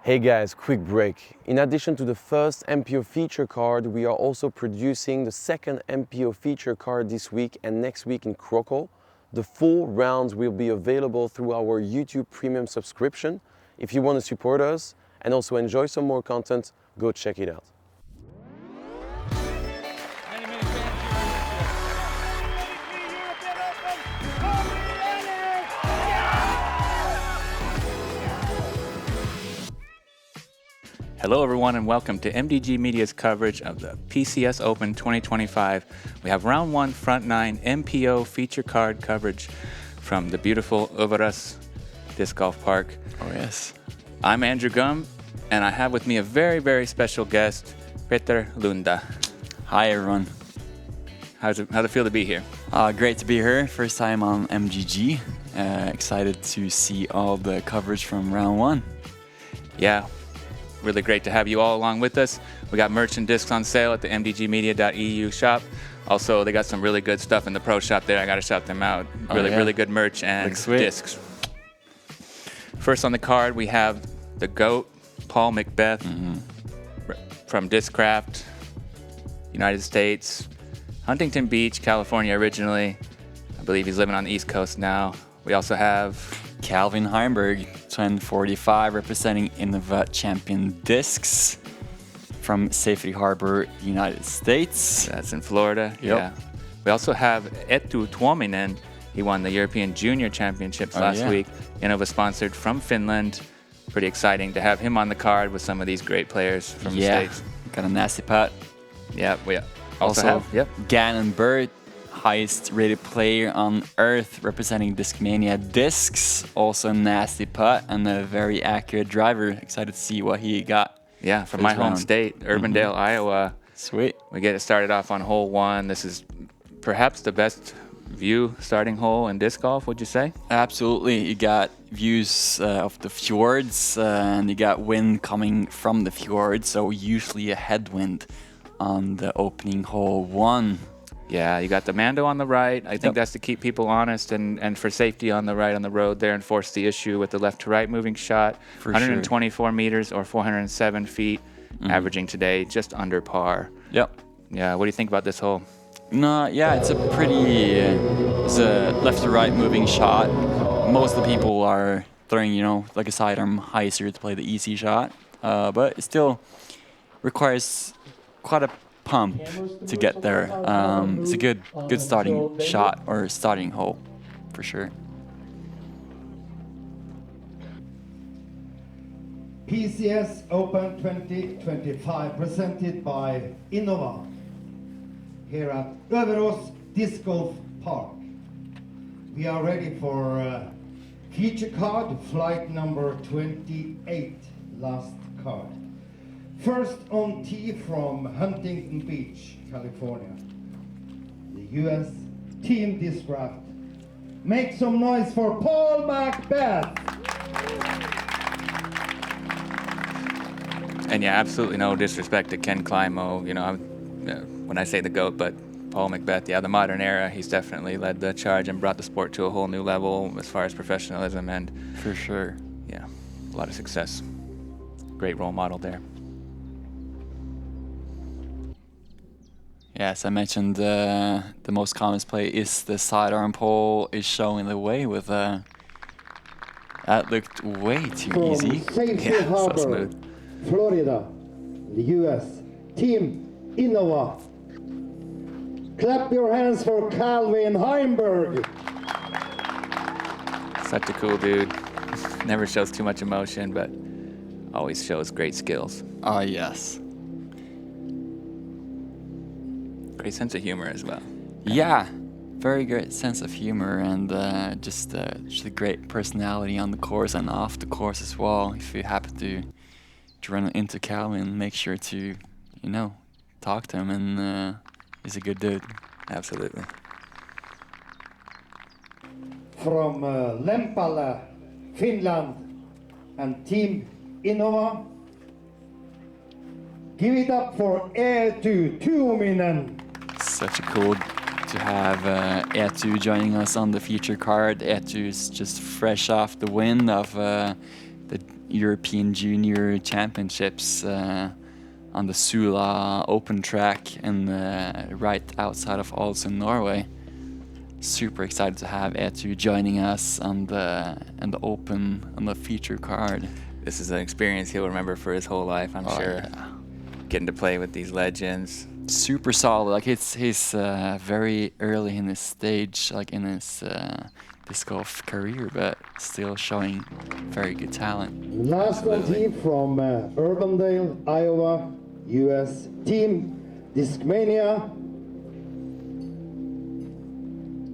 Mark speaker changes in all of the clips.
Speaker 1: Hey guys, quick break. In addition to the first MPO feature card, we are also producing the second MPO feature card this week and next week in Krakow. The full rounds will be available through our YouTube Premium subscription. If you want to support us and also enjoy some more content, go check it out.
Speaker 2: Hello everyone and welcome to MDG Media's coverage of the PCS Open 2025. We have round one front nine MPO feature card coverage from the beautiful Øverås Disc Golf Park.
Speaker 3: Oh yes.
Speaker 2: I'm Andrew Gum and I have with me a very, very special guest, Peter Lunde.
Speaker 3: Hi everyone.
Speaker 2: How's it feel to be here?
Speaker 3: Great to be here. First time on MDG. Excited to see all the coverage from round one.
Speaker 2: Yeah. Really great to have you all along with us. We got merch and discs on sale at the mdgmedia.eu shop. Also, they got some really good stuff in the pro shop there. I got to shout them out. Really good merch and discs. First on the card, we have the GOAT, Paul McBeth, from Discraft, United States, Huntington Beach, California originally. I believe he's living on the East Coast now. We also have
Speaker 3: Calvin Heimburg, 1045, representing Innova Champion Discs from Safety Harbor, United States.
Speaker 2: That's in Florida.
Speaker 3: Yep.
Speaker 2: Yeah. We also have Eetu Tuominen. He won the European Junior Championships last week. Innova sponsored from Finland. Pretty exciting to have him on the card with some of these great players from the States.
Speaker 3: Got a nasty putt.
Speaker 2: Yeah, we also have
Speaker 3: Gannon, highest rated player on earth, representing Discmania Discs. Also a nasty putt and a very accurate driver. Excited to see what he got.
Speaker 2: Yeah, from my home state, Urbandale, Iowa.
Speaker 3: Sweet.
Speaker 2: We get it started off on hole one. This is perhaps the best view starting hole in disc golf, would you say?
Speaker 3: Absolutely. You got views of the fjords and you got wind coming from the fjords, so usually a headwind on the opening hole one.
Speaker 2: Yeah, you got the Mando on the right. I think that's to keep people honest and for safety on the right on the road there and force the issue with the left to right moving shot.
Speaker 3: For
Speaker 2: 124 meters or 407 feet, averaging today just under par.
Speaker 3: Yep.
Speaker 2: Yeah, what do you think about this hole?
Speaker 3: No, yeah, it's a left to right moving shot. Most of the people are throwing, like a sidearm hyzer to play the easy shot, but it still requires quite a pump to get there. It's a good starting shot or starting hole for sure.
Speaker 4: PCS Open 2025 presented by Innova here at Øverås Disc Golf Park. We are ready for feature card flight number 28, last card. First on tee from Huntington Beach, California, the US Team Discraft. Make some noise for Paul McBeth.
Speaker 2: And yeah, absolutely no disrespect to Ken Climo. When I say the GOAT, but Paul McBeth, the modern era, he's definitely led the charge and brought the sport to a whole new level as far as professionalism and
Speaker 3: For sure.
Speaker 2: Yeah, a lot of success. Great role model there.
Speaker 3: Yes, I mentioned the most common play is the sidearm pole is showing the way with that looked way too easy.
Speaker 4: Safety Harbor,
Speaker 2: so smooth.
Speaker 4: Florida, the US Team Innova. Clap your hands for Calvin Heimburg.
Speaker 2: Such a cool dude. Never shows too much emotion, but always shows great skills.
Speaker 3: Oh, yes.
Speaker 2: Great sense of humor as well.
Speaker 3: Yeah, very great sense of humor and just a great personality on the course and off the course as well. If you happen to run into Calvin, make sure to, talk to him, and he's a good dude.
Speaker 2: Absolutely.
Speaker 4: From Lempala, Finland, and Team Innova. Give it up for Eetu Tuominen.
Speaker 3: Such a cool to have Eetu joining us on the feature card. Eetu is just fresh off the wind of the European Junior Championships on the Sula Open track and right outside of Ålesund, Norway. Super excited to have Eetu joining us on the Open on the feature card.
Speaker 2: This is an experience he'll remember for his whole life, I'm sure.
Speaker 3: Yeah.
Speaker 2: Getting to play with these legends.
Speaker 3: Super solid. Like he's very early in his stage, like in his disc golf career, but still showing very good talent.
Speaker 4: Last one team from Urbandale, Iowa, US. Team Discmania.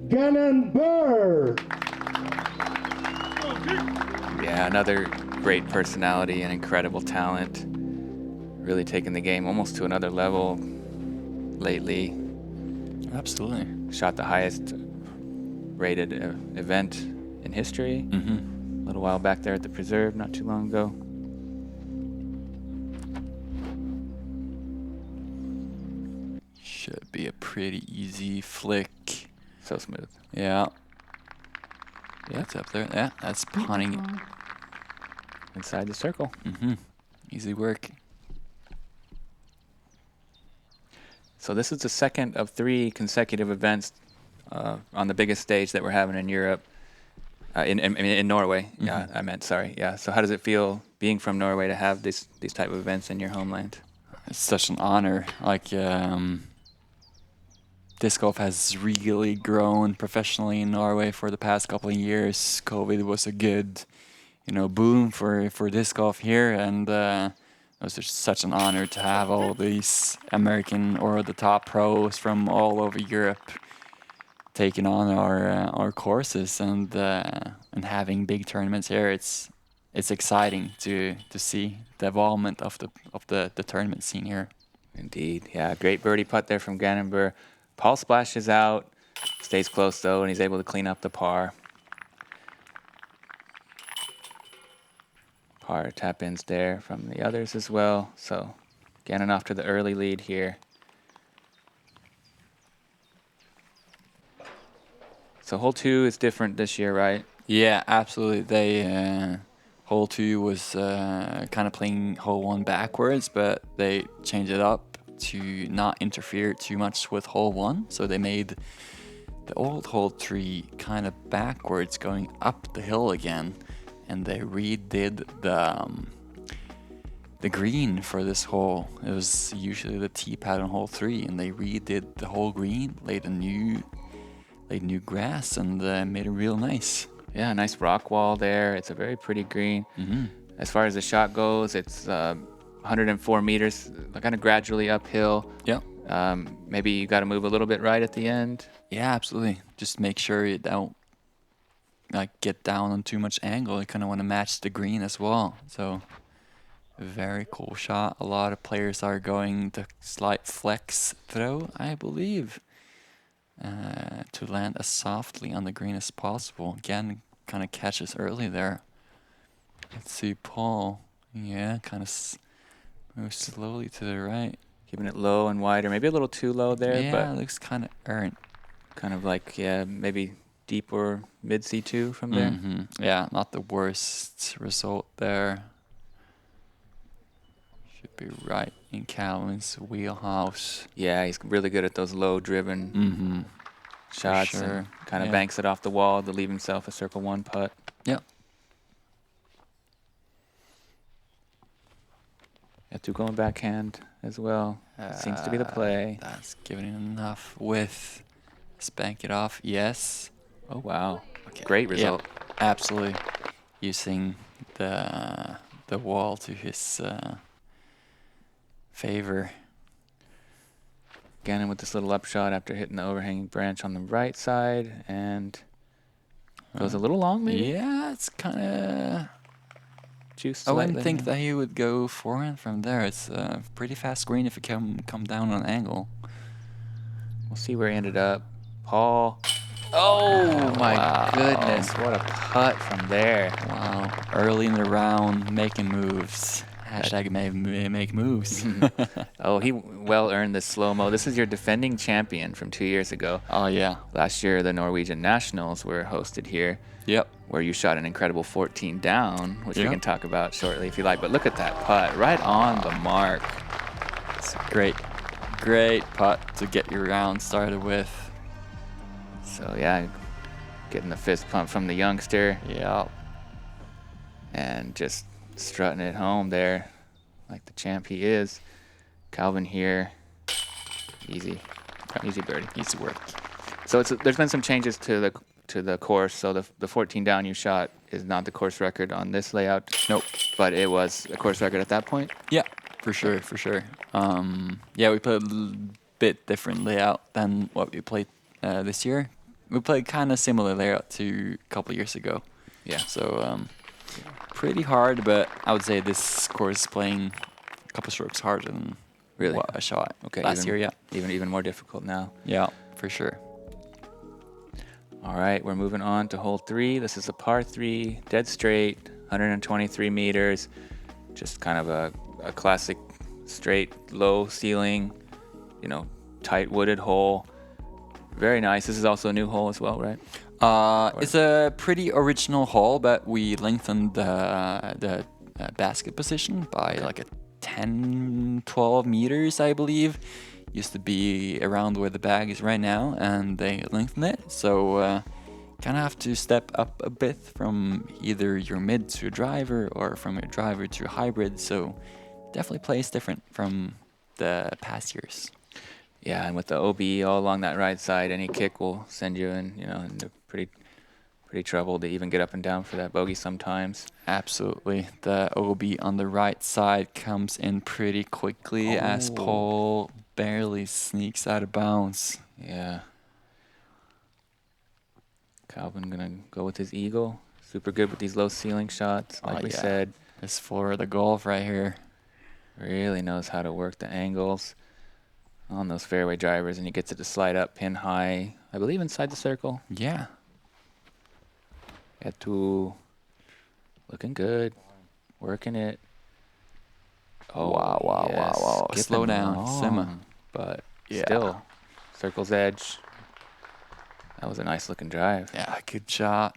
Speaker 4: Gannon Buhr.
Speaker 2: Yeah, another great personality and incredible talent. Really taking the game almost to another level lately.
Speaker 3: Absolutely.
Speaker 2: Shot the highest rated event in history. A little while back there at the Preserve, not too long ago.
Speaker 3: Should be a pretty easy flick.
Speaker 2: So smooth.
Speaker 3: Yeah. Yeah, it's up there. Yeah, that's punting.
Speaker 2: Inside the circle.
Speaker 3: Easy work.
Speaker 2: So this is the second of 3 consecutive events on the biggest stage that we're having in Europe. In Norway. Yeah, I meant, sorry. Yeah. So how does it feel being from Norway to have these type of events in your homeland?
Speaker 3: It's such an honor. Like, disc golf has really grown professionally in Norway for the past couple of years. COVID was a good, boom for disc golf here, and it was just such an honor to have all these American or the top pros from all over Europe taking on our courses and having big tournaments here. It's exciting to see the involvement of the tournament scene here.
Speaker 2: Indeed. Yeah, great birdie putt there from Gannon. Paul splashes out, stays close though, and he's able to clean up the par. Par tap-ins there from the others as well. So Gannon off to the early lead here. So hole 2 is different this year, right?
Speaker 3: Yeah, absolutely. They hole 2 was kind of playing hole 1 backwards, but they changed it up to not interfere too much with hole 1. So they made the old hole 3 kind of backwards, going up the hill again, and they redid the green for this hole. It was usually the tee pad on hole 3, and they redid the whole green, laid new grass, and made it real nice.
Speaker 2: Yeah, nice rock wall there. It's a very pretty green. As far as the shot goes, it's 104 meters, kind of gradually uphill.
Speaker 3: Yeah.
Speaker 2: Maybe you got to move a little bit right at the end.
Speaker 3: Yeah, absolutely. Just make sure you don't get down on too much angle. You kind of want to match the green as well. So, very cool shot. A lot of players are going the slight flex throw, I believe, to land as softly on the green as possible. Again, kind of catches early there. Let's see, Paul. Yeah, kind of moves slowly to the right.
Speaker 2: Keeping it low and wider, maybe a little too low there,
Speaker 3: Yeah,
Speaker 2: but
Speaker 3: it looks kind of errant.
Speaker 2: kind of like, yeah, maybe deep or mid C2 from there.
Speaker 3: Yeah, not the worst result there. Should be right in Calvin's wheelhouse.
Speaker 2: Yeah, he's really good at those low-driven shots.
Speaker 3: sure.
Speaker 2: And kind of
Speaker 3: Yeah.
Speaker 2: banks it off the wall to leave himself a circle 1 putt.
Speaker 3: Yep.
Speaker 2: Eetu going backhand as well. Seems to be the play.
Speaker 3: That's giving it enough width. Spank it off. Yes.
Speaker 2: Oh, wow.
Speaker 3: Okay.
Speaker 2: Great result.
Speaker 3: Yep, absolutely. Using the wall to his favor.
Speaker 2: Gannon with this little upshot after hitting the overhanging branch on the right side, and goes a little long maybe?
Speaker 3: Yeah, it's kind of...
Speaker 2: Juice
Speaker 3: I wouldn't
Speaker 2: slightly.
Speaker 3: think that he would go forehand from there. It's a pretty fast green if you come down on an angle.
Speaker 2: We'll see where he ended up. Paul. Oh my goodness, what a putt from there.
Speaker 3: Wow, early in the round, making moves. Hashtag make moves.
Speaker 2: Oh, he well earned this slow-mo. This is your defending champion from 2 years ago.
Speaker 3: Oh, yeah.
Speaker 2: Last year, the Norwegian Nationals were hosted here.
Speaker 3: Yep.
Speaker 2: Where you shot an incredible 14 down, which we
Speaker 3: Yep.
Speaker 2: can talk about shortly if you like. But look at that putt, right on the mark.
Speaker 3: It's a great putt to get your round started with.
Speaker 2: So yeah, getting the fist pump from the youngster.
Speaker 3: Yeah.
Speaker 2: And just strutting it home there like the champ he is. Calvin here. Easy birdie.
Speaker 3: Easy work.
Speaker 2: So there's been some changes to the course. So the 14 down you shot is not the course record on this layout.
Speaker 3: Nope.
Speaker 2: But it was a course record at that point.
Speaker 3: Yeah, for sure. Yeah, we played a little bit different layout than what we played this year. We played kind of similar layout to a couple years ago.
Speaker 2: Yeah.
Speaker 3: So pretty hard, but I would say this course is playing a couple strokes harder than
Speaker 2: Really?
Speaker 3: what I shot
Speaker 2: Okay.
Speaker 3: last year. Yeah.
Speaker 2: Even more difficult now.
Speaker 3: Yeah, for sure.
Speaker 2: All right, we're moving on to hole 3. This is a par 3, dead straight, 123 meters. Just kind of a classic straight, low ceiling, tight wooded hole. Very nice. This is also a new hole as well, right?
Speaker 3: It's a pretty original hole, but we lengthened the basket position by like a 10, 12 meters, I believe. Used to be around where the bag is right now, and they lengthened it. So kind of have to step up a bit from either your mid to a driver or from a driver to a hybrid. So definitely plays different from the past years.
Speaker 2: Yeah, and with the OB all along that right side, any kick will send you into pretty trouble to even get up and down for that bogey sometimes.
Speaker 3: Absolutely. The OB on the right side comes in pretty quickly as Paul barely sneaks out of bounds.
Speaker 2: Yeah. Calvin gonna go with his eagle. Super good with these low ceiling shots, like we said.
Speaker 3: This Florida golf right here.
Speaker 2: Really knows how to work the angles on those fairway drivers, and he gets it to slide up pin high, I believe inside the circle.
Speaker 3: Yeah.
Speaker 2: Eetu looking good, working it. Oh,
Speaker 3: Wow.
Speaker 2: skipping
Speaker 3: Slow down,
Speaker 2: long,
Speaker 3: simmer.
Speaker 2: But
Speaker 3: Yeah.
Speaker 2: still, circle's edge. That was a nice looking drive.
Speaker 3: Yeah, good shot.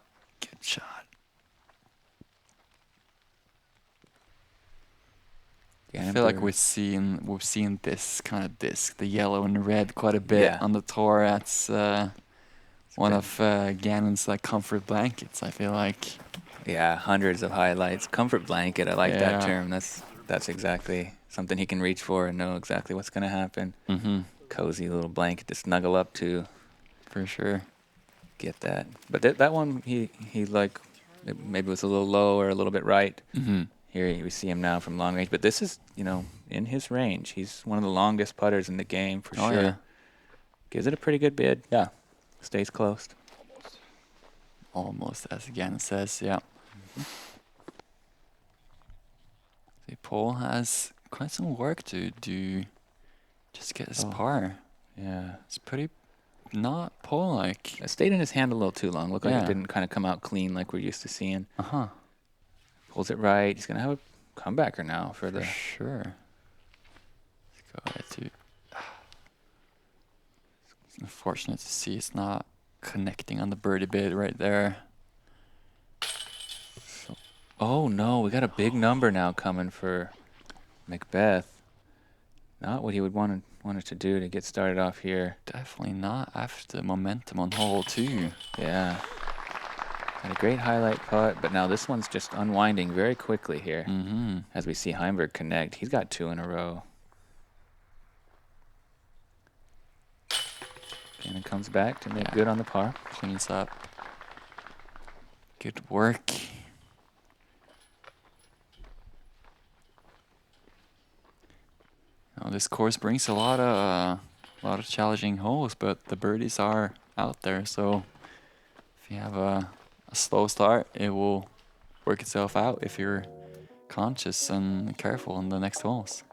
Speaker 3: I feel like we've seen this kind of disc, the yellow and the red, quite a bit on the tour. That's one of Gannon's comfort blankets, I feel like.
Speaker 2: Yeah, hundreds of highlights. Comfort blanket, I like that term. That's exactly something he can reach for and know exactly what's going to happen.
Speaker 3: Mm-hmm.
Speaker 2: Cozy little blanket to snuggle up to.
Speaker 3: For sure.
Speaker 2: Get that. But that one, he maybe was a little low or a little bit right.
Speaker 3: Mm-hmm.
Speaker 2: Here we see him now from long range. But this is, in his range. He's one of the longest putters in the game for sure.
Speaker 3: Yeah.
Speaker 2: Gives it a pretty good bid. Yeah. Stays close.
Speaker 3: Almost, as Gannon says, yeah. Mm-hmm. See, Paul has quite some work to do just to get his par.
Speaker 2: Yeah.
Speaker 3: It's pretty not Paul-like.
Speaker 2: It stayed in his hand a little too long. Looked like
Speaker 3: Yeah.
Speaker 2: it didn't kind of come out clean like we're used to seeing.
Speaker 3: Uh-huh.
Speaker 2: Pulls it right. He's going to have a comebacker now for the...
Speaker 3: Sure. Let's go to... It's unfortunate to see it's not connecting on the birdie bit right there.
Speaker 2: Oh, no. We got a big number now coming for McBeth. Not what he would want it to do to get started off here.
Speaker 3: Definitely not after the momentum on hole 2.
Speaker 2: Yeah. Had a great highlight putt, but now this one's just unwinding very quickly here.
Speaker 3: Mm-hmm.
Speaker 2: As we see Heimburg connect. He's got 2 in a row. Gannon comes back to make good on the par.
Speaker 3: Cleans up. Good work. This course brings a lot of challenging holes, but the birdies are out there. So if you have a slow start, it will work itself out if you're conscious and careful in the next holes.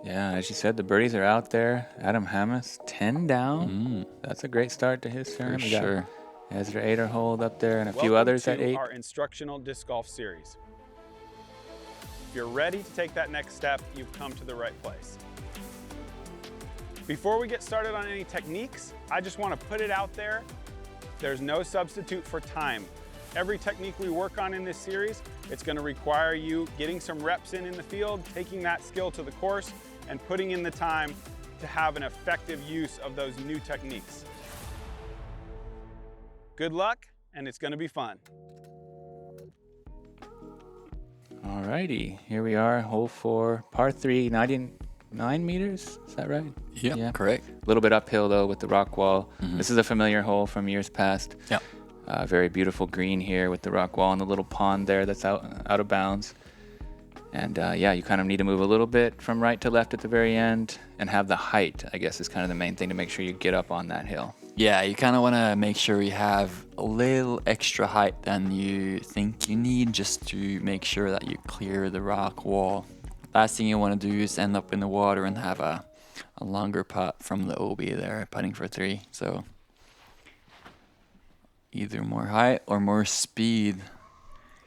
Speaker 2: Yeah, as you said, the birdies are out there. Adam Hammes, 10 down. That's a great start to his turn.
Speaker 3: For
Speaker 2: We got
Speaker 3: sure.
Speaker 2: Ezra Aderhold up there and a few others at 8.
Speaker 5: Our instructional disc golf series. If you're ready to take that next step, you've come to the right place. Before we get started on any techniques, I just want to put it out there. There's no substitute for time. Every technique we work on in this series, it's going to require you getting some reps in the field, taking that skill to the course, and putting in the time to have an effective use of those new techniques. Good luck, and it's going to be fun.
Speaker 2: Alrighty, here we are, hole 4, par 3, 99 meters, is that right?
Speaker 3: Yep,
Speaker 2: Yeah,
Speaker 3: correct.
Speaker 2: A little bit uphill though with the rock wall. This is a familiar hole from years past.
Speaker 3: Yeah.
Speaker 2: Very beautiful green here with the rock wall and the little pond there that's out of bounds. And yeah, you kind of need to move a little bit from right to left at the very end and have the height, I guess, is kind of the main thing to make sure you get up on that hill.
Speaker 3: Yeah, you kind of want to make sure you have a little extra height than you think you need just to make sure that you clear the rock wall. Last thing you want to do is end up in the water and have a longer putt from the OB there, putting for 3. So either more height or more speed.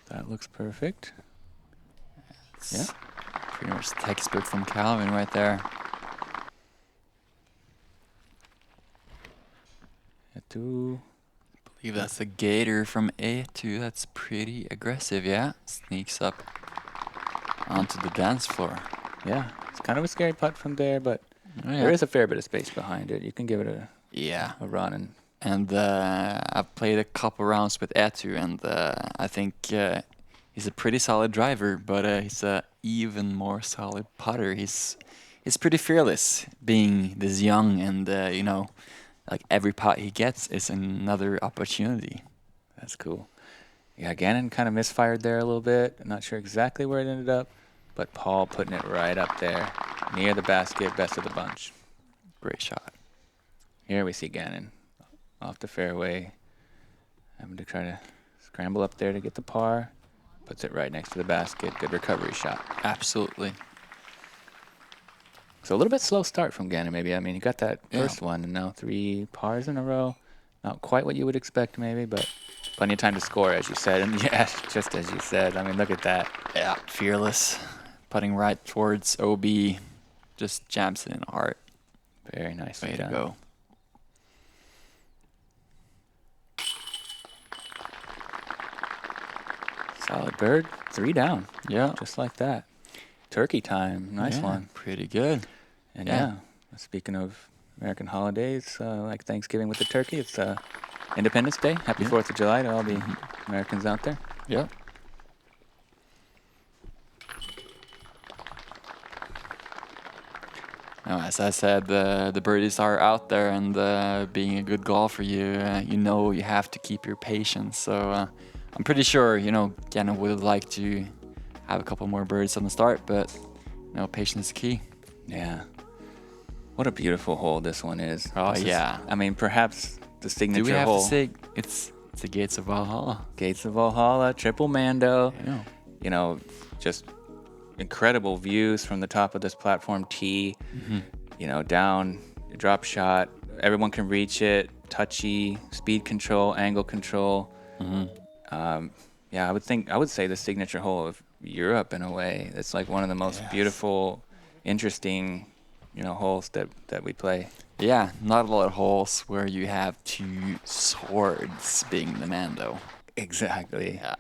Speaker 2: That looks perfect.
Speaker 3: Yeah, pretty much textbook from Calvin right there.
Speaker 2: Eetu.
Speaker 3: I believe that's a gator from Eetu. That's pretty aggressive, yeah. Sneaks up onto the dance floor.
Speaker 2: Yeah, it's kind of a scary putt from there, but
Speaker 3: Oh, yeah.
Speaker 2: there is a fair bit of space behind it. You can give it
Speaker 3: Yeah.
Speaker 2: a run.
Speaker 3: And I've played a couple rounds with Eetu, and I think he's a pretty solid driver, but he's a even more solid putter. He's pretty fearless, being this young, and you know, like every putt he gets is another opportunity.
Speaker 2: That's cool. Yeah, Gannon kind of misfired there a little bit. I'm not sure exactly where it ended up, but Paul putting it right up there near the basket, best of the bunch.
Speaker 3: Great shot.
Speaker 2: Here we see Gannon off the fairway, having to try to scramble up there to get the par. Puts it right next to the basket. Good recovery shot.
Speaker 3: Absolutely.
Speaker 2: So a little bit slow start from Gannon, maybe. I mean, he got that
Speaker 3: Yeah.
Speaker 2: first one, and now 3 pars in a row. Not quite what you would expect, maybe, but plenty of time to score, as you said. And yeah, just as you said. I mean, look at that.
Speaker 3: Yeah, fearless. Putting right towards OB. Just jams it in the heart.
Speaker 2: Very nicely
Speaker 3: Way to
Speaker 2: done.
Speaker 3: go.
Speaker 2: Solid bird. 3 down.
Speaker 3: Yeah.
Speaker 2: Just like that. Turkey time. Nice
Speaker 3: Yeah,
Speaker 2: one.
Speaker 3: Pretty good.
Speaker 2: And
Speaker 3: Yeah.
Speaker 2: yeah, speaking of American holidays, like Thanksgiving with the turkey, it's Independence Day. Happy 4th of July to all the Americans out there.
Speaker 3: Yeah. Now, as I said, the birdies are out there, and being a good golfer, you know you have to keep your patience. So I'm pretty sure, you know, Gannon would like to have a couple more birdies on the start, but you know, patience is key.
Speaker 2: Yeah. What a beautiful hole this one is.
Speaker 3: Oh,
Speaker 2: This is-
Speaker 3: yeah.
Speaker 2: I mean, perhaps the signature
Speaker 3: Do we have
Speaker 2: hole.
Speaker 3: to say it's the Gates of Valhalla?
Speaker 2: Gates of Valhalla, triple Mando.
Speaker 3: Yeah.
Speaker 2: You know, just incredible views from the top of this platform tee. You know, down, drop shot. Everyone can reach it. Touchy, speed control, angle control. Yeah, I would say the signature hole of Europe in a way. It's like one of the most beautiful, interesting, you know, holes that we play.
Speaker 3: Yeah, not a lot of holes where you have 2 swords being the Mando.
Speaker 2: Exactly.
Speaker 3: Yeah.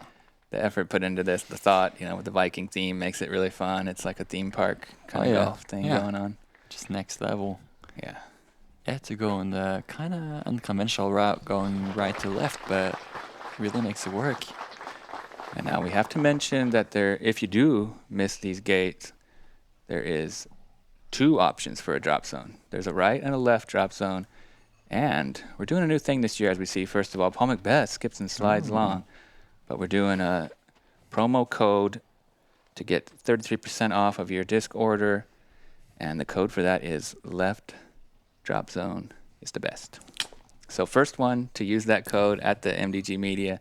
Speaker 2: The effort put into this, the thought, you know, with the Viking theme makes it really fun. It's like a theme park kind of golf thing going on.
Speaker 3: Just next level.
Speaker 2: Yeah.
Speaker 3: Yeah, to go in the kind of unconventional route, going right to left, but really makes it work.
Speaker 2: And now we have to mention that if you do miss these gates, there is 2 options for a drop zone. There's a right and a left drop zone. And we're doing a new thing this year, as we see. First of all, Paul McBeth skips and slides long. But we're doing a promo code to get 33% off of your disc order. And the code for that is left drop zone is the best. So first one to use that code at the MDG Media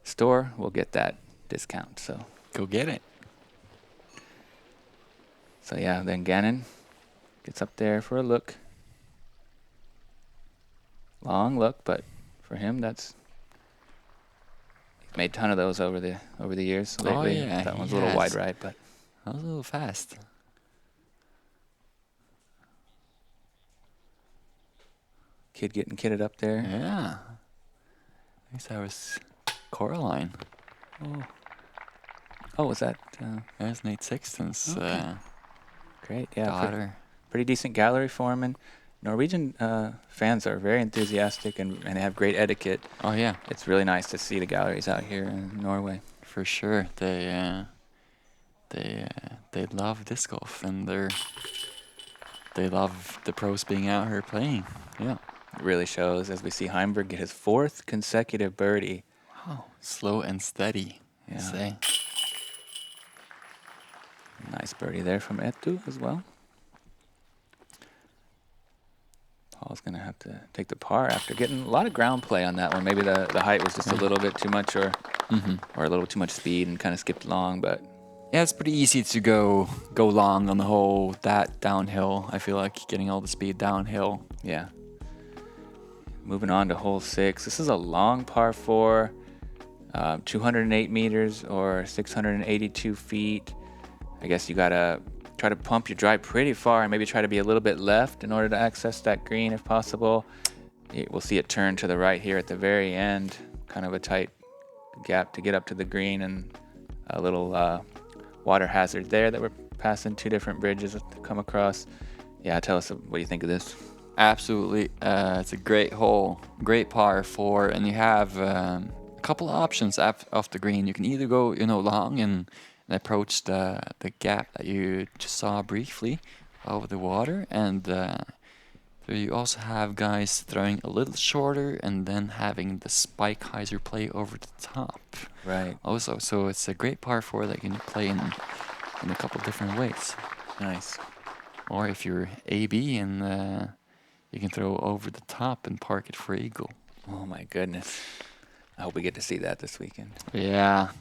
Speaker 2: store will get that discount. So
Speaker 3: Go get it.
Speaker 2: So yeah, then Gannon gets up there for a look. Long look, but for him, he's made a ton of those over the years lately.
Speaker 3: yeah,
Speaker 2: That one's
Speaker 3: he
Speaker 2: a little
Speaker 3: has.
Speaker 2: wide right, but
Speaker 3: That was a little fast.
Speaker 2: Kid getting kitted up there.
Speaker 3: Yeah. I guess that was Coraline.
Speaker 2: Oh, was that?
Speaker 3: There's Nate Sexton's
Speaker 2: Great. Yeah.
Speaker 3: daughter.
Speaker 2: Pretty decent gallery for him. And Norwegian fans are very enthusiastic and they have great etiquette.
Speaker 3: Oh yeah,
Speaker 2: It's really nice to see the galleries out here in Norway.
Speaker 3: for sure. They love disc golf and they love the pros being out here playing. Yeah.
Speaker 2: It really shows as we see Heimburg get his 4th consecutive birdie.
Speaker 3: Wow. Slow and steady. I
Speaker 2: Yeah.
Speaker 3: say.
Speaker 2: Nice birdie there from Eetu as well. Paul's going to have to take the par after getting a lot of ground play on that one. Maybe the height was just a little bit too much or a little too much speed and kind of skipped long, but
Speaker 3: Yeah, it's pretty easy to go long on the hole that downhill. I feel like getting all the speed downhill.
Speaker 2: yeah. Moving on to hole 6. This is a long par 4, 208 meters or 682 feet. I guess you got to try to pump your drive pretty far and maybe try to be a little bit left in order to access that green if possible. We'll see it turn to the right here at the very end. Kind of a tight gap to get up to the green and a little water hazard there that we're passing 2 different bridges to come across. Yeah, tell us what you think of this.
Speaker 3: Absolutely. It's a great hole, great par 4, and you have a couple of options off the green. You can either go, long and approach the gap that you just saw briefly over the water, and you also have guys throwing a little shorter and then having the spike hyzer play over the top.
Speaker 2: Right.
Speaker 3: Also, so it's a great par 4 that you can play in a couple of different ways.
Speaker 2: Nice.
Speaker 3: Or if you're AB and you can throw over the top and park it for eagle.
Speaker 2: Oh my goodness. I hope we get to see that this weekend.
Speaker 3: Yeah,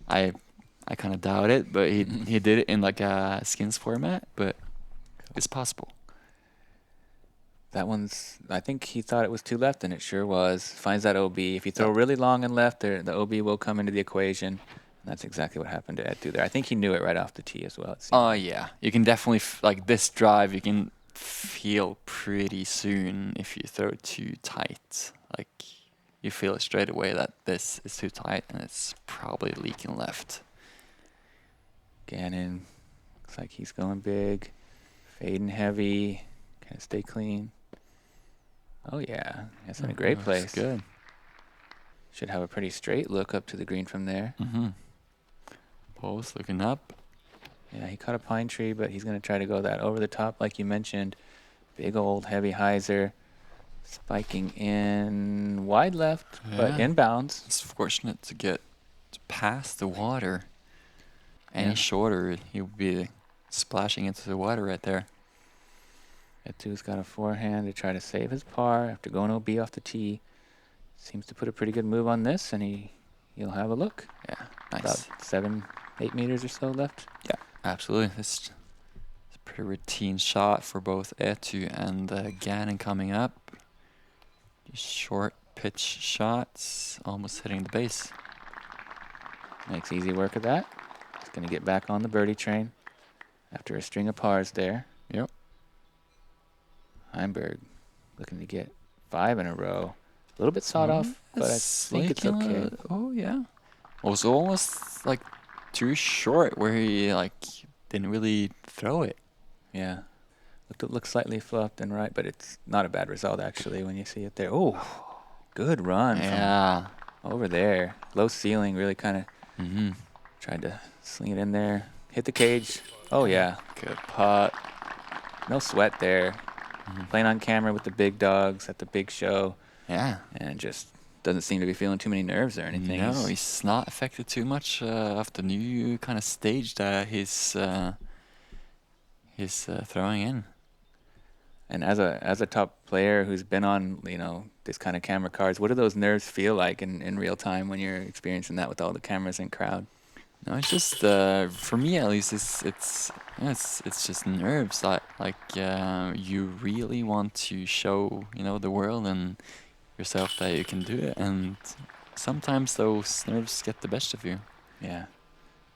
Speaker 3: I kind of doubt it, but he did it in like a skins format, but it's possible.
Speaker 2: That one's, I think he thought it was too left, and it sure was. Finds that OB. If you throw really long and left, the OB will come into the equation. And that's exactly what happened to Eetu there. I think he knew it right off the tee as well. It seemed.
Speaker 3: Oh, yeah. You can definitely, like this drive, you can feel pretty soon if you throw too tight. Like, you feel it straight away that this is too tight, and it's probably leaking left.
Speaker 2: Gannon, looks like he's going big. Fading heavy. Can it stay clean? Oh, yeah. That's in a great
Speaker 3: Looks
Speaker 2: place.
Speaker 3: Good.
Speaker 2: Should have a pretty straight look up to the green from there.
Speaker 3: Paul's looking up.
Speaker 2: Yeah, he caught a pine tree, but he's going to try to go that over the top, like you mentioned. Big old heavy hyzer. Spiking in wide left, but inbounds.
Speaker 3: It's fortunate to get past the water. Any
Speaker 2: Yeah.
Speaker 3: shorter, he would be splashing into the water right there.
Speaker 2: Eetu's got a forehand to try to save his par after going OB off the tee. Seems to put a pretty good move on this, and he'll have a look.
Speaker 3: Yeah, nice.
Speaker 2: About 7-8 meters or so left.
Speaker 3: Yeah, absolutely. It's a pretty routine shot for both Eetu and Gannon coming up. Just short pitch shots, almost hitting the base.
Speaker 2: Makes easy work of that. He's going to get back on the birdie train after a string of pars there.
Speaker 3: Yep.
Speaker 2: Heimburg looking to get 5 in a row. A little bit sawed off, but I think it's okay.
Speaker 3: Oh, yeah. Was almost like too short where he like didn't really throw it.
Speaker 2: Yeah. Looked slightly fluffed and right, but it's not a bad result actually when you see it there. Oh, good run
Speaker 3: Yeah.
Speaker 2: from over there. Low ceiling, really kind of tried to sling it in there. Hit the cage. Oh, yeah.
Speaker 3: Good putt.
Speaker 2: No sweat there. Playing on camera with the big dogs at the big show.
Speaker 3: Yeah.
Speaker 2: And just doesn't seem to be feeling too many nerves or anything.
Speaker 3: No, he's not affected too much of the new kind of stage that he's throwing in.
Speaker 2: And as a top player who's been on, this kind of camera cards, what do those nerves feel like in real time when you're experiencing that with all the cameras and crowd?
Speaker 3: No, it's just for me at least. It's just nerves. Like you really want to show the world and yourself that you can do it, and sometimes those nerves get the best of you.
Speaker 2: Yeah.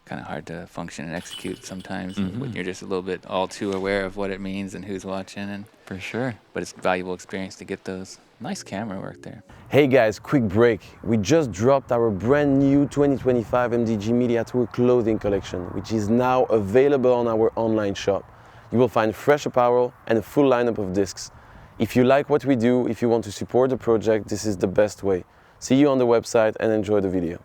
Speaker 2: kind of hard to function and execute sometimes when you're just a little bit all too aware of what it means and who's watching. And
Speaker 3: For sure.
Speaker 2: but it's a valuable experience to get those. Nice camera work there.
Speaker 1: Hey guys, quick break. We just dropped our brand new 2025 MDG Media Tour clothing collection, which is now available on our online shop. You will find fresh apparel and a full lineup of discs. If you like what we do, if you want to support the project, this is the best way. See you on the website and enjoy the video.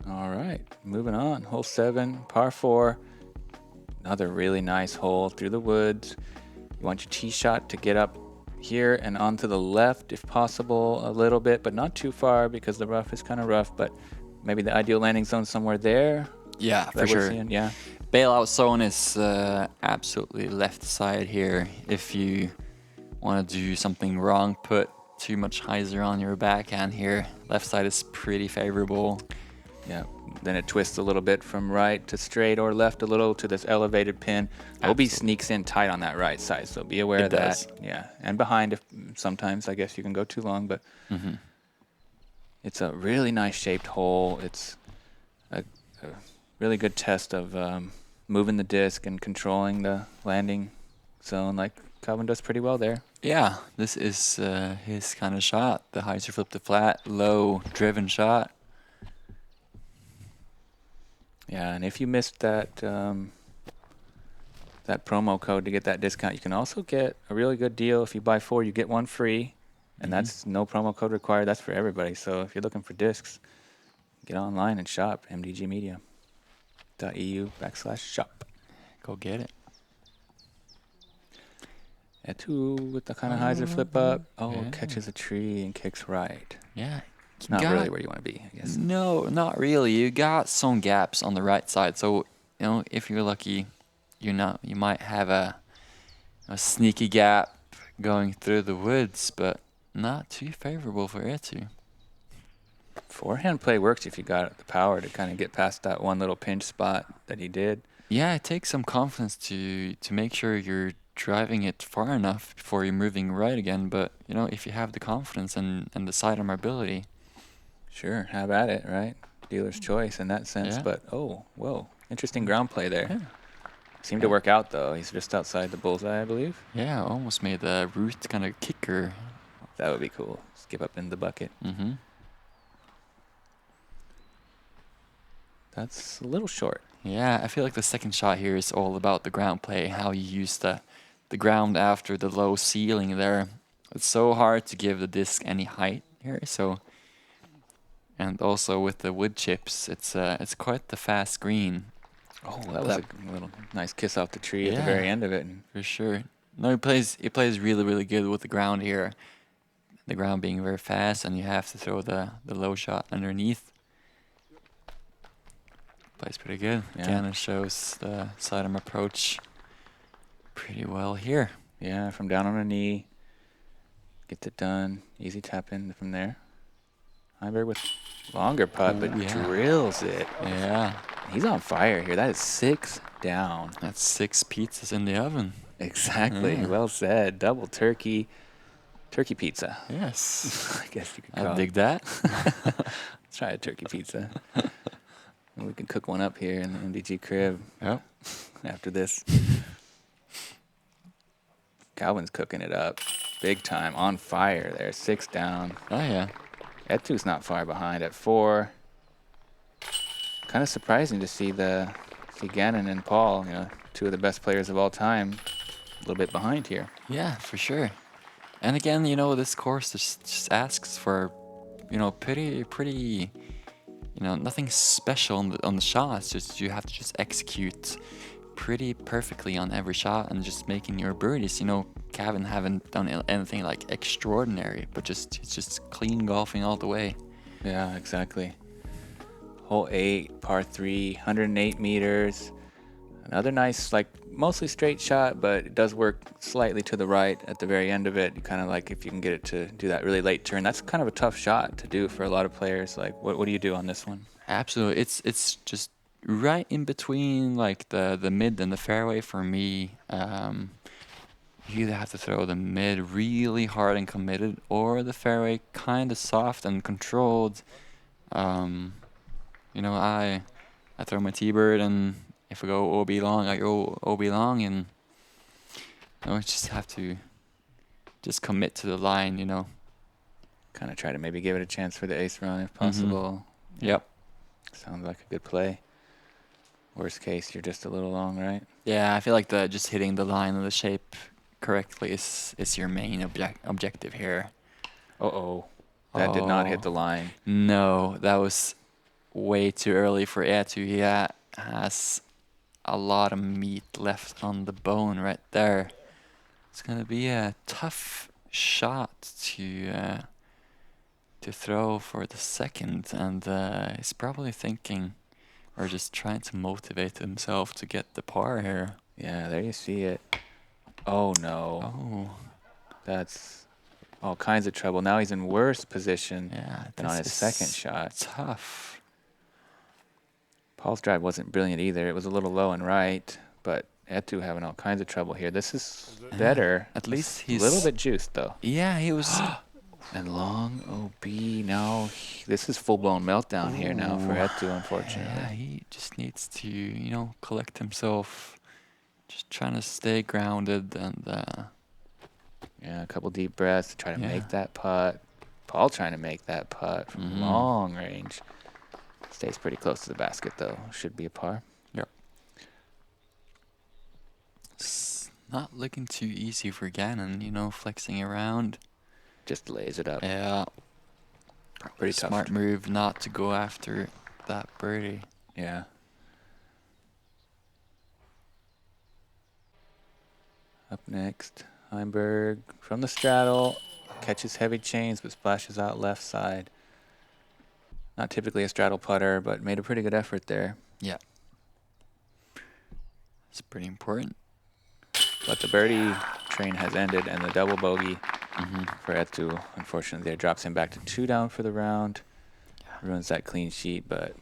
Speaker 2: All right, moving on. Hole 7, par 4. Another really nice hole through the woods. You want your tee shot to get up here and onto the left if possible a little bit, but not too far because the rough is kind of rough, but maybe the ideal landing zone somewhere there.
Speaker 3: Yeah,
Speaker 2: that
Speaker 3: for
Speaker 2: we're
Speaker 3: sure.
Speaker 2: seeing, yeah.
Speaker 3: Bailout zone is absolutely left side here. If you want to do something wrong, put too much hyzer on your backhand here. Left side is pretty favorable.
Speaker 2: Yeah, then it twists a little bit from right to straight or left a little to this elevated pin. OB sneaks in tight on that right side, so be aware of that. Yeah, and behind if sometimes I guess you can go too long, but it's a really nice shaped hole. It's a really good test of moving the disc and controlling the landing zone. Like Calvin does pretty well there.
Speaker 3: Yeah, this is his kind of shot. The hyzer flip to flat, low driven shot.
Speaker 2: Yeah, and if you missed that that promo code to get that discount, you can also get a really good deal. If you buy 4, you get 1 free, and that's no promo code required. That's for everybody. So if you're looking for discs, get online and shop, mdgmedia.eu/shop.
Speaker 3: Go get it.
Speaker 2: Eetu with the kind of hyzer flip up. Oh, catches a tree and kicks right.
Speaker 3: Yeah.
Speaker 2: Not really where you want to be, I guess.
Speaker 3: No, not really. You got some gaps on the right side, so you know if you're lucky, you might have a sneaky gap going through the woods, but not too favorable for Eetu.
Speaker 2: Forehand play works if you got the power to kind of get past that one little pinch spot that he did.
Speaker 3: Yeah, it takes some confidence to make sure you're driving it far enough before you're moving right again. But you know, if you have the confidence and the sidearm ability.
Speaker 2: Sure, have at it, right? Dealer's choice in that sense.
Speaker 3: Yeah.
Speaker 2: But, oh, whoa, interesting ground play there.
Speaker 3: Yeah.
Speaker 2: Seemed to work out, though. He's just outside the bullseye, I believe.
Speaker 3: Yeah, almost made the root kind of kicker.
Speaker 2: That would be cool. Skip up in the bucket. That's a little short.
Speaker 3: Yeah, I feel like the second shot here is all about the ground play, how you use the ground after the low ceiling there. It's so hard to give the disc any height here, so... And also with the wood chips, it's quite the fast green.
Speaker 2: Oh, that was a little nice kiss off the tree at the very end of it.
Speaker 3: For sure. No, he plays really, really good with the ground here. The ground being very fast, and you have to throw the low shot underneath. Plays pretty good.
Speaker 2: Yeah.
Speaker 3: Gannon shows the sidearm approach pretty well here.
Speaker 2: Yeah, from down on a knee. Gets it done. Easy tap in from there. Heimburg with longer putt, but drills it.
Speaker 3: Yeah.
Speaker 2: He's on fire here. That is 6 down.
Speaker 3: That's 6 pizzas in the oven.
Speaker 2: Exactly. Well said. Double turkey pizza.
Speaker 3: Yes.
Speaker 2: I guess you could call
Speaker 3: I
Speaker 2: it.
Speaker 3: dig that.
Speaker 2: Let's try a turkey pizza. And we can cook one up here in the MDG crib after this. Calvin's cooking it up big time. On fire there. 6 down.
Speaker 3: Oh, yeah.
Speaker 2: Eetu's not far behind at 4. Kind of surprising to see Gannon and Paul, you know, 2 of the best players of all time, a little bit behind here.
Speaker 3: Yeah, for sure. And again, you know, this course just asks for, you know, pretty, you know, nothing special on the shots. Just you have to just execute pretty perfectly on every shot and just making your birdies. You know, Calvin haven't done anything like extraordinary, but it's just clean golfing all the way.
Speaker 2: Yeah, exactly. Hole 8, par 3, 108 meters. Another nice, like, mostly straight shot, but it does work slightly to the right at the very end of it. You kind of like, if you can get it to do that really late turn, that's kind of a tough shot to do for a lot of players. Like, what do you do on this one?
Speaker 3: Absolutely. It's just right in between, like, the mid and the fairway for me. You either have to throw the mid really hard and committed, or the fairway kind of soft and controlled. You know, I throw my T-bird, and if I go OB long, I go OB long, and I just have to just commit to the line, you know.
Speaker 2: Kind of try to maybe give it a chance for the ace run if possible.
Speaker 3: Yep.
Speaker 2: Sounds like a good play. Worst case, you're just a little long, right?
Speaker 3: Yeah, I feel like just hitting the line and the shape correctly is your main objective here.
Speaker 2: Uh-oh. That did not hit the line.
Speaker 3: No, that was way too early for Eetu. He has a lot of meat left on the bone right there. It's gonna be a tough shot to throw for the second, and he's probably thinking or just trying to motivate himself to get the par here.
Speaker 2: Yeah, there you see it. Oh, no.
Speaker 3: Oh,
Speaker 2: That's all kinds of trouble. Now he's in worse position
Speaker 3: yeah,
Speaker 2: than on
Speaker 3: this
Speaker 2: his second
Speaker 3: is
Speaker 2: shot.
Speaker 3: tough.
Speaker 2: Paul's drive wasn't brilliant either. It was a little low and right, but Eetu having all kinds of trouble here. This is better.
Speaker 3: At least
Speaker 2: It's
Speaker 3: he's
Speaker 2: a little bit juiced, though.
Speaker 3: Yeah, he was.
Speaker 2: And long OB. Now, this is full-blown meltdown here now for Eetu, unfortunately.
Speaker 3: Yeah, he just needs to, you know, collect himself. Just trying to stay grounded and.
Speaker 2: Yeah, a couple deep breaths to try to
Speaker 3: Yeah.
Speaker 2: make that putt. Paul trying to make that putt from long range. Stays pretty close to the basket, though. Should be a par.
Speaker 3: Yep. It's not looking too easy for Gannon, you know, flexing around.
Speaker 2: Just lays it up.
Speaker 3: Yeah.
Speaker 2: Pretty tough.
Speaker 3: Smart move not to go after that birdie.
Speaker 2: Yeah. Up next, Heimburg from the straddle. Catches heavy chains, but splashes out left side. Not typically a straddle putter, but made a pretty good effort there.
Speaker 3: Yeah. It's pretty important.
Speaker 2: But the birdie train has ended, and the double bogey for Eetu, unfortunately, there drops him back to 2 down for the round. Ruins that clean sheet, but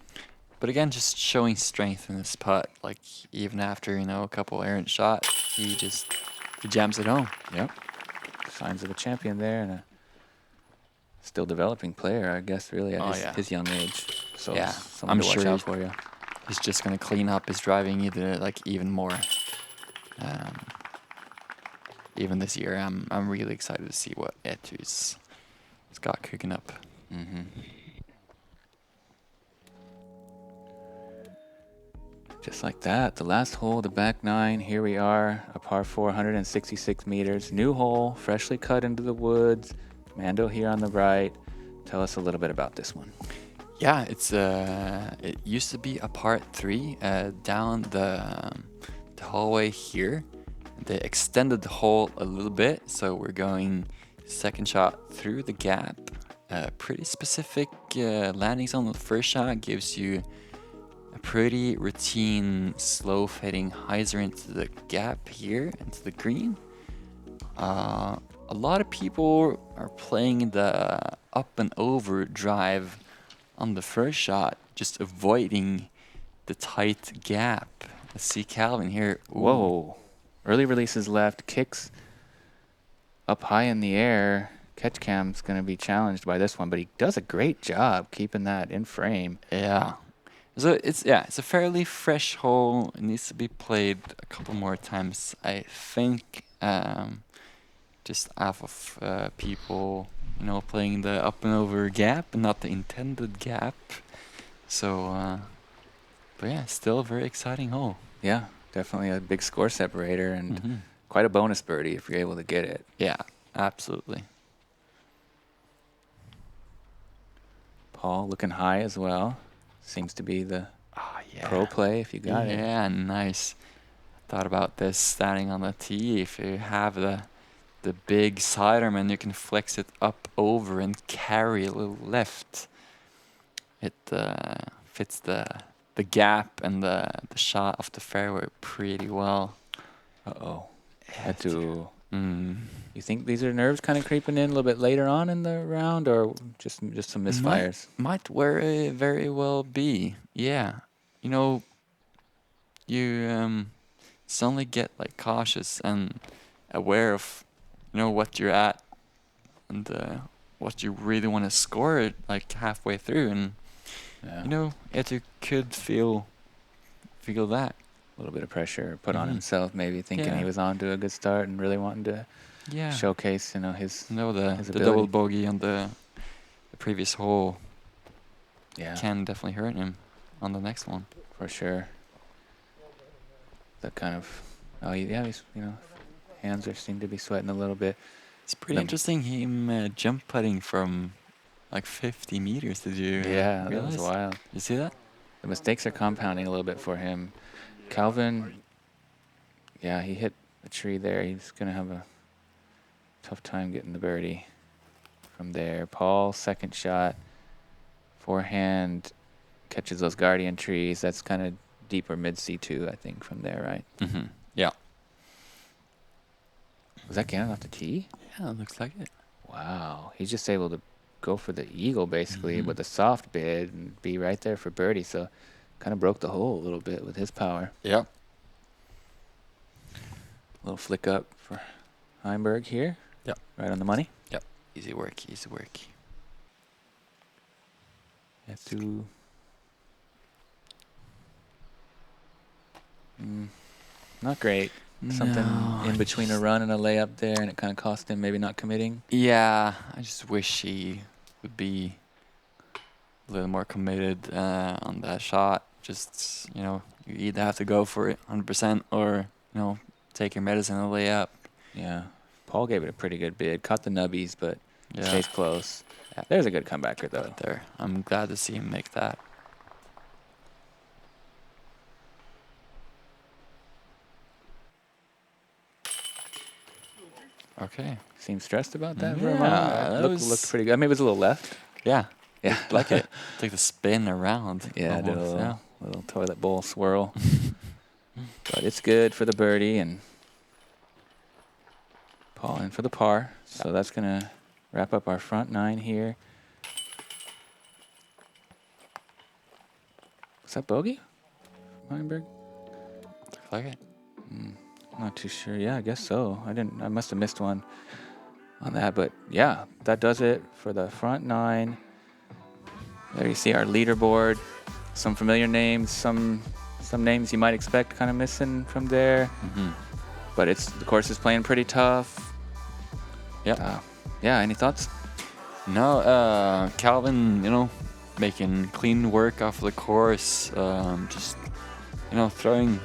Speaker 3: again, just showing strength in this putt. Like, even after, you know, a couple errant shots, he jams it home.
Speaker 2: yep. Signs of a champion there, and a still developing player, I guess, really, at his young age. So
Speaker 3: Yeah,
Speaker 2: someone
Speaker 3: I'm
Speaker 2: to watch
Speaker 3: sure
Speaker 2: out for you.
Speaker 3: He's just going to clean up his driving even more. Even this year, I'm really excited to see what Eetu's got cooking up.
Speaker 2: Just like that, the last hole, the back 9. Here we are, a par 4, 166 meters. New hole, freshly cut into the woods. Mando here on the right. Tell us a little bit about this one.
Speaker 3: Yeah, it used to be a part 3 down the hallway here. They extended the hole a little bit, so we're going second shot through the gap. Pretty specific landings on the first shot gives you a pretty routine slow fading hyzer into the gap here, into the green. A lot of people are playing the up and over drive on the first shot, just avoiding the tight gap. Let's see Calvin here. Ooh.
Speaker 2: Whoa. Early releases left, kicks up high in the air. Catch cam's going to be challenged by this one, but he does a great job keeping that in frame.
Speaker 3: Yeah. So it's a fairly fresh hole. It needs to be played a couple more times, I think. Just half of people, you know, playing the up and over gap and not the intended gap. So, but yeah, still a very exciting hole.
Speaker 2: Yeah, definitely a big score separator and quite a bonus birdie if you're able to get it.
Speaker 3: Yeah, absolutely.
Speaker 2: Paul looking high as well. Seems to be the pro play if you got it.
Speaker 3: Yeah, nice. Thought about this standing on the tee. If you have the big siderman, you can flex it up over and carry a little left. It fits the gap and the shot off the fairway pretty well.
Speaker 2: Eetu. You think these are nerves kind of creeping in a little bit later on in the round, or just some misfires?
Speaker 3: Might very well be. Yeah, you know, you suddenly get like cautious and aware of, you know, what you're at and what you really want to score like halfway through, and
Speaker 2: Yeah.
Speaker 3: You know, Eetu could feel that.
Speaker 2: A little bit of pressure put on himself, maybe thinking he
Speaker 3: Yeah.
Speaker 2: was on to a good start and really wanting to
Speaker 3: Yeah.
Speaker 2: showcase, you know, his
Speaker 3: The
Speaker 2: his
Speaker 3: double
Speaker 2: ability.
Speaker 3: bogey on the previous hole
Speaker 2: Yeah,
Speaker 3: can definitely hurt him on the next one.
Speaker 2: for sure. That kind of, he's, you know, hands seem to be sweating a little bit.
Speaker 3: It's pretty
Speaker 2: Them-
Speaker 3: interesting him jump putting from like 50 meters. Did you
Speaker 2: Yeah, that
Speaker 3: realize?
Speaker 2: was wild.
Speaker 3: You see that?
Speaker 2: The mistakes are compounding a little bit for him. Calvin, yeah, he hit a tree there. He's going to have a tough time getting the birdie from there. Paul, second shot, forehand, catches those guardian trees. That's kind of deeper mid C2, I think, from there, right?
Speaker 3: Mm-hmm. Yeah.
Speaker 2: Was that Gannon off the tee?
Speaker 3: Yeah, it looks like it.
Speaker 2: Wow. He's just able to go for the eagle, basically, with a soft bid and be right there for birdie. So kind of broke the hole a little bit with his power.
Speaker 3: Yeah.
Speaker 2: A little flick up for Heimburg here.
Speaker 3: Yep.
Speaker 2: Right on the money.
Speaker 3: Yep. Easy work. Easy work.
Speaker 2: Eetu. Not great. Something
Speaker 3: No,
Speaker 2: in between a run and a layup there, and it kind of cost him maybe not committing.
Speaker 3: Yeah, I just wish he would be a little more committed on that shot. Just, you know, you either have to go for it 100% or, you know, take your medicine and lay up.
Speaker 2: Yeah. Paul gave it a pretty good bid. Caught the nubbies, but
Speaker 3: Yeah.
Speaker 2: stays close. There's a good comebacker, though.
Speaker 3: Right there. I'm glad to see him make that. Okay.
Speaker 2: Seemed stressed about that for a
Speaker 3: Yeah,
Speaker 2: moment.
Speaker 3: that
Speaker 2: Looked
Speaker 3: was-
Speaker 2: pretty good. I mean, it was a little left.
Speaker 3: Yeah.
Speaker 2: Yeah.
Speaker 3: Like it. Take the spin around.
Speaker 2: Yeah, did a
Speaker 3: almost,
Speaker 2: little toilet bowl swirl. But it's good for the birdie, and Paul in for the par. So that's going to wrap up our front nine here. Was that bogey? Heimburg?
Speaker 3: Looks like it.
Speaker 2: Not too sure. Yeah, I guess so. I must have missed one on that, but yeah, that does it for the front nine. There you see our leaderboard. Some familiar names, some names you might expect kind of missing from there. But the course is playing pretty tough.
Speaker 3: Yeah.
Speaker 2: Yeah, any thoughts?
Speaker 3: No, Calvin, you know, making clean work off the course. Just, you know, throwing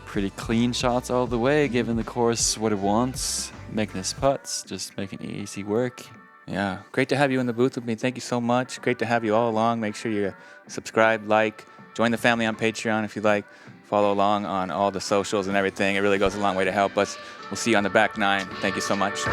Speaker 3: pretty clean shots all the way, giving the course what it wants, making his putts, just making easy work.
Speaker 2: Yeah, great to have you in the booth with me. Thank you so much. Great to have you all along. Make sure you subscribe, like, join the family on Patreon if you like. Follow along on all the socials and everything. It really goes a long way to help us. We'll see you on the back nine. Thank you so much.